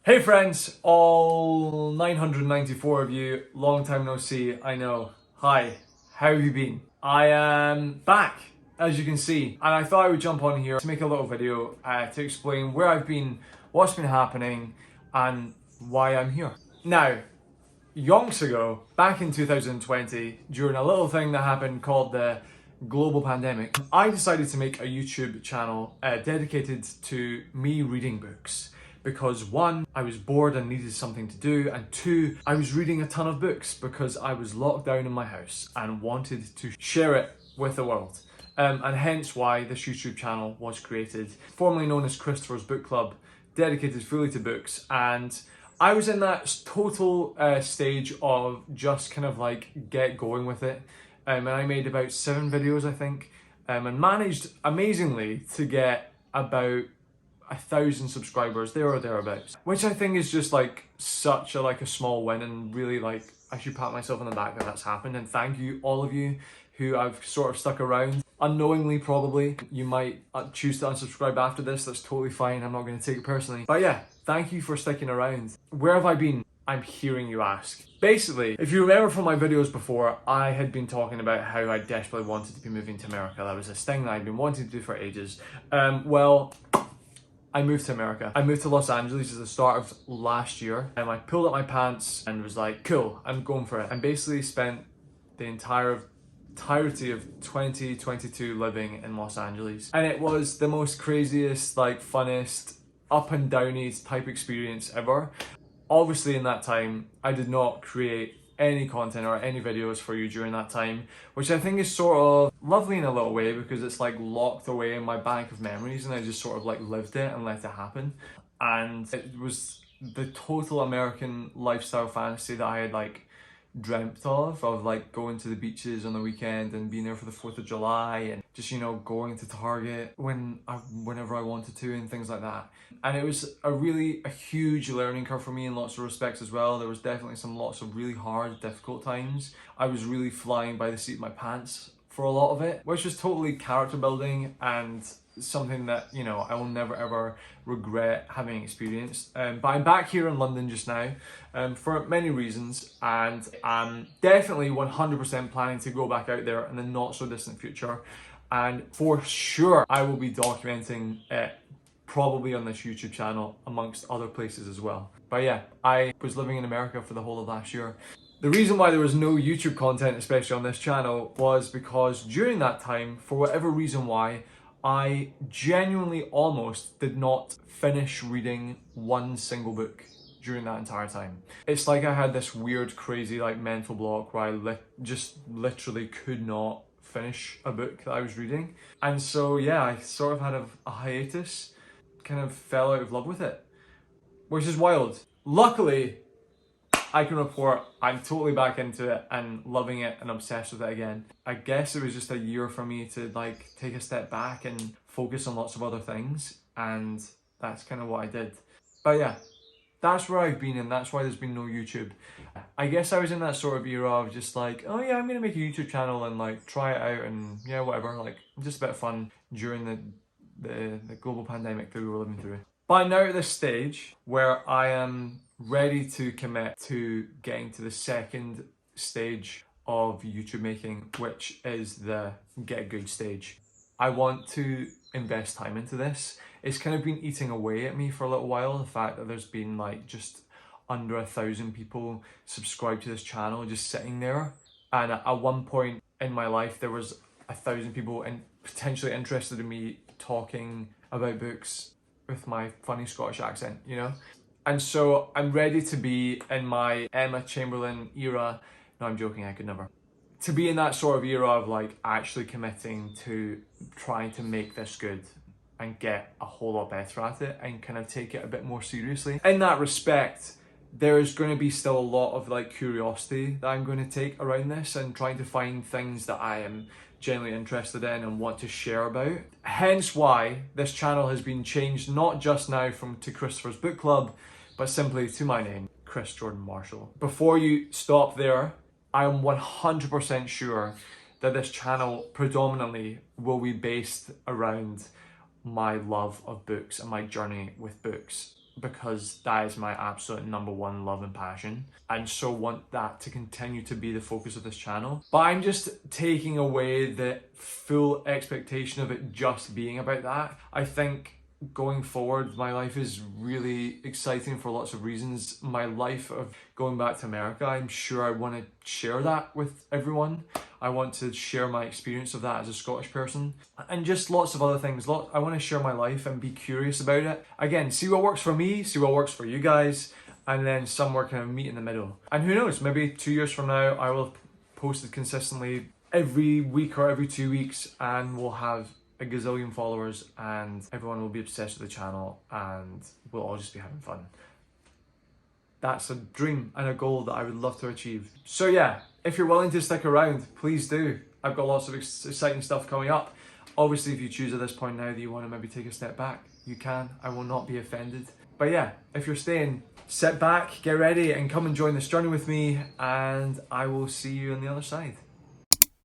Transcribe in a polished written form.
Hey friends, all 994 of you, long time no see, I know. Hi, how have you been? I am back, as you can see, and I thought I would jump on here to make a little video to explain where I've been, what's been happening, and why I'm here. Now, yonks ago, back in 2020, during a little thing that happened called the global pandemic, I decided to make a YouTube channel dedicated to me reading books. Because one, I was bored and needed something to do, and two, I was reading a ton of books because I was locked down in my house and wanted to share it with the world. And hence why this YouTube channel was created, formerly known as Christopher's Book Club, dedicated fully to books. And I was in that total stage of just kind of like get going with it. And I made about 7 videos, I think, and managed amazingly to get about 1,000 subscribers, there or thereabouts, which I think is just like such a small win, and really like I should pat myself on the back that that's happened. And thank you, all of you who have sort of stuck around unknowingly. Probably you might choose to unsubscribe after this. That's totally fine. I'm not going to take it personally, but yeah, thank you for sticking around. Where have I been? I'm hearing you ask. Basically, if you remember from my videos before, I had been talking about how I desperately wanted to be moving to America. That was this thing that I'd been wanting to do for ages. Well, I moved to America. I moved to Los Angeles at the start of last year, and I pulled up my pants and was like, cool, I'm going for it. And basically spent the entirety of 2022 living in Los Angeles. And it was the most craziest, like funnest, up and downy type experience ever. Obviously in that time, I did not create any content or any videos for you during that time, which I think is sort of lovely in a little way because it's like locked away in my bank of memories and I just sort of like lived it and let it happen. And it was the total American lifestyle fantasy that I had like dreamt of like going to the beaches on the weekend and being there for the 4th of July and just, you know, going to Target whenever I wanted to and things like that. And it was a huge learning curve for me in lots of respects as well. There was definitely lots of really hard, difficult times. I was really flying by the seat of my pants for a lot of it, which was totally character building and something that, you know, I will never ever regret having experienced. But I'm back here in London just now for many reasons, and I'm definitely 100% planning to go back out there in the not so distant future. And for sure, I will be documenting it probably on this YouTube channel amongst other places as well. But yeah, I was living in America for the whole of last year. The reason why there was no YouTube content, especially on this channel, was because during that time, for whatever reason why, I genuinely almost did not finish reading one single book during that entire time. It's like I had this weird, crazy like mental block where I just literally could not finish a book that I was reading. And so yeah, I sort of had a hiatus, kind of fell out of love with it, which is wild. Luckily, I can report I'm totally back into it and loving it and obsessed with it again. I guess it was just a year for me to like take a step back and focus on lots of other things, and that's kind of what I did. But yeah, that's where I've been, and that's why there's been no YouTube. I guess I was in that sort of era of just like, oh yeah, I'm gonna make a YouTube channel and like try it out and yeah, whatever, like just a bit of fun during the global pandemic that we were living through. But I'm now at this stage where I am ready to commit to getting to the second stage of YouTube making, which is the get good stage. I want to invest time into this. It's kind of been eating away at me for a little while, the fact that there's been like just under 1,000 people subscribed to this channel just sitting there. And at one point in my life, there was 1,000 people potentially interested in me talking about books with my funny Scottish accent, you know? And so I'm ready to be in my Emma Chamberlain era. No, I'm joking, I could never. To be in that sort of era of like actually committing to trying to make this good and get a whole lot better at it and kind of take it a bit more seriously. In that respect, there's going to be still a lot of like curiosity that I'm going to take around this and trying to find things that I am genuinely interested in and want to share about. Hence why this channel has been changed, not just now to Christopher's Book Club, but simply to my name, Chris Jordan Marshall. Before you stop there, I am 100% sure that this channel predominantly will be based around my love of books and my journey with books. because that is my absolute number one love and passion, and so want that to continue to be the focus of this channel. But I'm just taking away the full expectation of it just being about that. I think going forward, my life is really exciting for lots of reasons. My life of going back to America, I'm sure I want to share that with everyone. I want to share my experience of that as a Scottish person, and just lots of other things. I want to share my life and be curious about it. Again, see what works for me, see what works for you guys, and then somewhere kind of meet in the middle. And who knows, maybe 2 years from now, I will post it consistently every week or every 2 weeks, and we'll have a gazillion followers, and everyone will be obsessed with the channel, and we'll all just be having fun. That's a dream and a goal that I would love to achieve. So yeah, if you're willing to stick around, please do. I've got lots of exciting stuff coming up. Obviously, if you choose at this point now that you want to maybe take a step back, you can. I will not be offended. But yeah, if you're staying, sit back, get ready, and come and join this journey with me, and I will see you on the other side.